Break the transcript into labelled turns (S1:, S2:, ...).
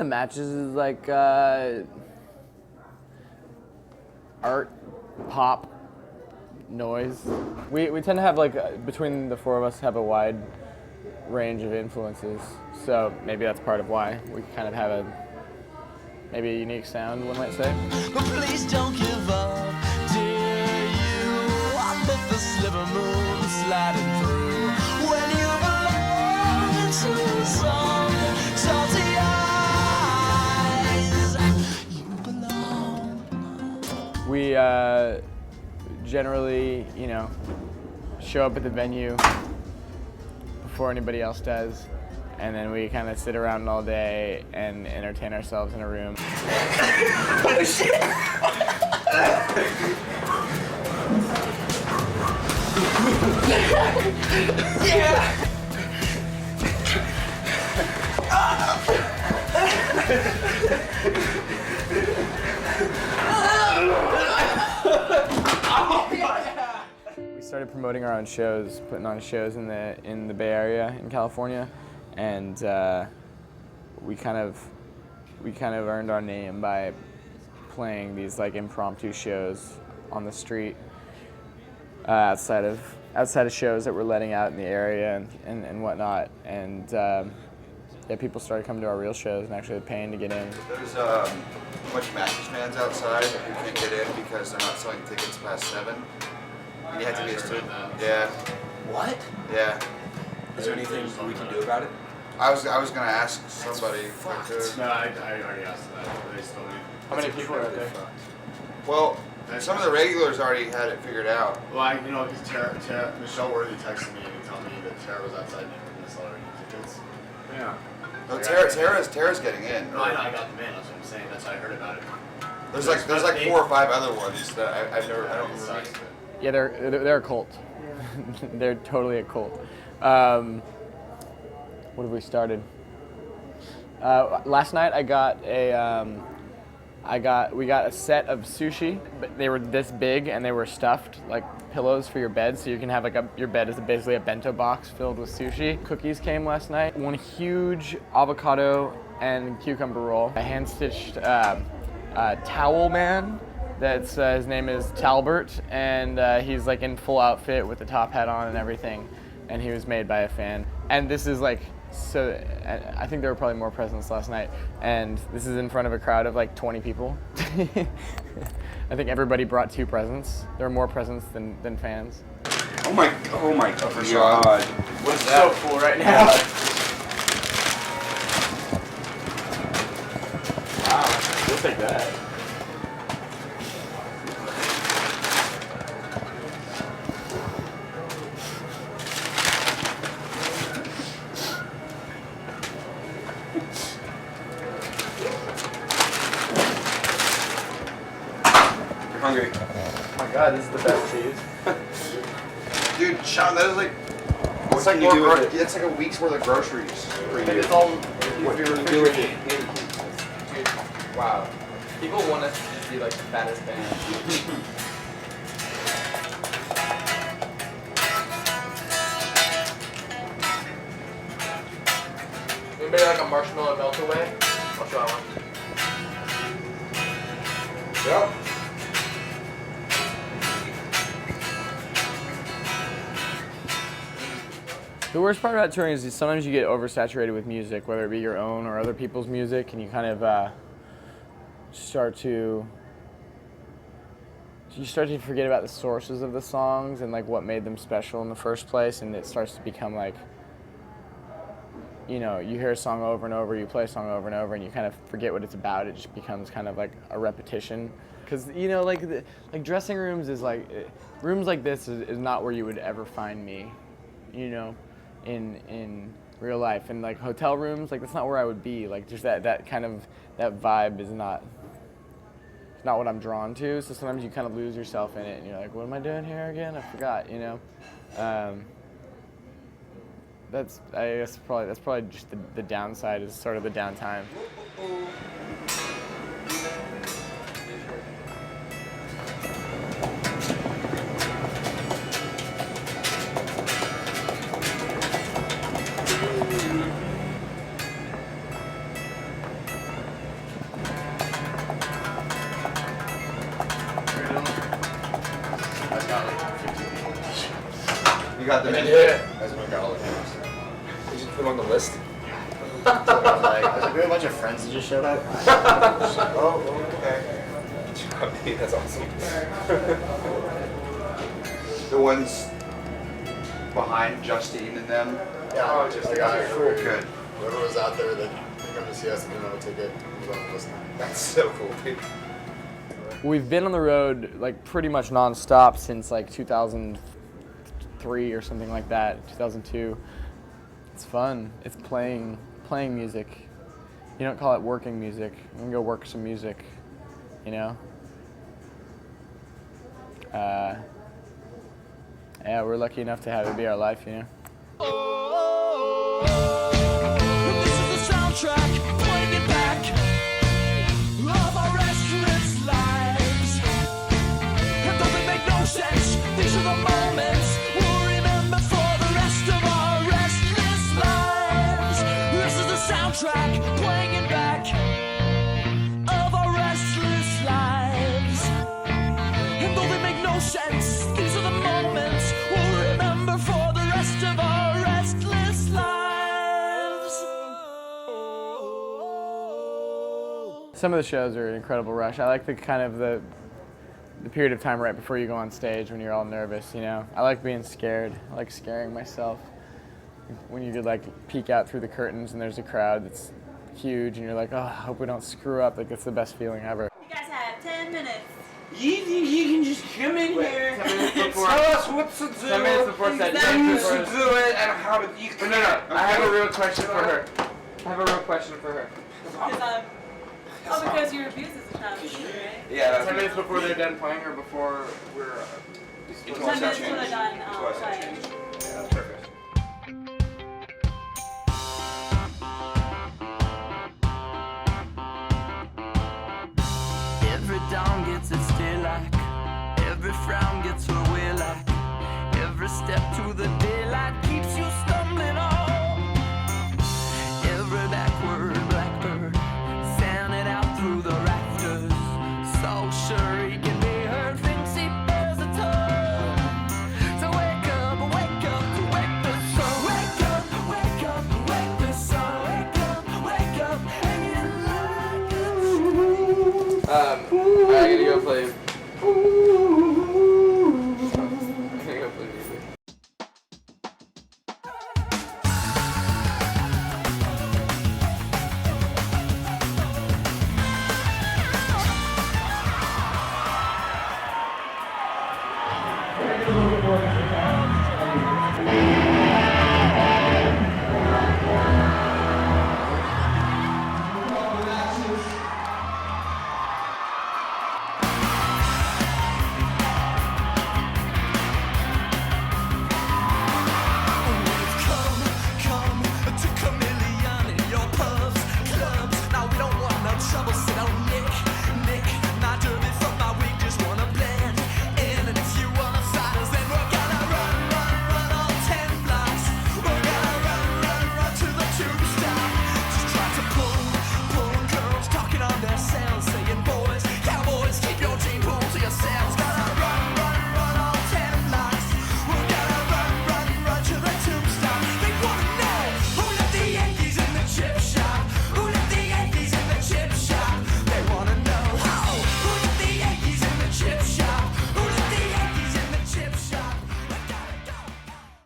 S1: Matches is like art, pop, noise. We tend to have like, between the four of us, have a wide range of influences. So maybe that's part of why we kind of have maybe a unique sound, one might say.
S2: But please don't give up, dear you. I let the sliver moon sliding through. When you belong to a song, salty eyes, you belong.
S1: We generally, show up at the venue before anybody else does, and then we kind of sit around all day and entertain ourselves in a room.
S2: Oh, shit! Yeah!
S1: We started promoting our own shows, putting on shows in the Bay Area in California, and we kind of earned our name by playing these like impromptu shows on the street outside of shows that we're letting out in the area and whatnot, and people started coming to our real shows and actually paying to get in.
S3: There's a bunch of Matches fans outside who can't get in because they're not selling tickets past 7. And you have to be a student. Yeah.
S4: What?
S3: Yeah.
S4: Is there anything we can do about it?
S3: I was gonna ask somebody.
S5: No, I already asked that. They still need.
S1: How many people are out there?
S3: Well, some of the regulars already had it figured out.
S5: Well, because Tara, Michelle Worthy texted me and told me that Tara was outside and couldn't sell her tickets.
S1: Yeah.
S3: No, Tara's getting in.
S5: No, I know, I got them in. That's what I'm saying. That's how I heard about it.
S3: There's like 4 or 5 other ones that I don't remember.
S1: Yeah, they're a cult. They're totally a cult. What have we started? Last night we got a set of sushi, but they were this big and they were stuffed like pillows for your bed, so you can have like your bed is basically a bento box filled with sushi. Cookies came last night. One huge avocado and cucumber roll. A hand-stitched towel man. That's his name is Talbert, and he's like in full outfit with the top hat on and everything, and he was made by a fan. And this is like, so I think there were probably more presents last night, and this is in front of a crowd of like 20 people. I think everybody brought 2 presents. There are more presents than fans.
S4: Oh my god.
S1: What's so cool right now? Wow, we'll take that.
S4: Hungry.
S1: Oh my god, this is the best cheese.
S3: Dude, Sean, that is like.
S4: What can you do with it?
S3: It's like a week's worth of groceries for you.
S1: It's all
S4: What can you do with it?
S1: Wow. People want us to be like the fattest band. Anybody like a marshmallow melt away? I'll try one.
S3: Yep.
S1: The worst part about touring is sometimes you get oversaturated with music, whether it be your own or other people's music, and you kind of start to forget about the sources of the songs and like what made them special in the first place, and it starts to become like, you hear a song over and over, you play a song over and over, and you kind of forget what it's about. It just becomes kind of like a repetition. Because like dressing rooms is like rooms like this is not where you would ever find me, in real life. And like hotel rooms, like that's not where I would be. Like just that kind of that vibe is not. It's not what I'm drawn to. So sometimes you kind of lose yourself in it, and you're like, what am I doing here again? I forgot. That's probably just the downside is sort of the downtime.
S5: got like 50 people in t-shirts.
S3: You got them in.
S5: Yeah. That's when I got all the names.
S4: Did you put them on the list?
S5: So I was like, we have a bunch of friends that just showed up. Just like, oh, okay.
S4: That's awesome.
S3: The ones behind Justine and them.
S5: Yeah,
S4: Oh,
S5: just
S4: just
S5: like, I
S3: Good.
S5: whoever was out there that didn't come to see us and didn't have a ticket was on the list.
S4: That's so cool, dude.
S1: We've been on the road like pretty much nonstop since like 2003 or something like that, 2002. It's fun. It's playing music. You don't call it working music. You can go work some music, you know? Yeah, we're lucky enough to have it be our life, you know?
S2: This is the soundtrack, playing it back of our restless lives. And though they make no sense, these are the moments we'll remember for the rest of our restless lives. This is the soundtrack, playing it back of our restless lives. And though they make no sense, these are the moments we'll remember for the rest of our restless lives.
S1: Some of the shows are an incredible rush. I like the kind of the period of time right before you go on stage when you're all nervous, you know? I like being scared. I like scaring myself. When you could like peek out through the curtains and there's a crowd that's huge and you're like, oh, I hope we don't screw up. Like, it's the best feeling ever.
S6: You guys have 10 minutes.
S7: You think you can just come in here
S1: 10 minutes
S7: and
S1: before-
S7: tell us what to do,
S1: 10 minutes before set,
S7: then you
S1: before-
S7: should do it, and how to you
S1: But no, I have a real question for her.
S6: Because your abuse is a child, right?
S7: Yeah,
S1: 10 minutes before they're done playing or before we're...
S6: 10 minutes when they're done playing.
S4: Yeah, that's perfect.
S2: Every dawn gets its daylight. Every frown gets her way like. Every step to the daylight keeps you stumbling on. Every backward blackbird sounding out through the rafters. So sure he can be heard, thinks he bears a tongue. So wake up, wake up, wake the sun. Wake up, wake up, wake the sun. Wake up, hanging like a tree.
S1: I gotta go play. I gotta go play music.
S8: A little bit more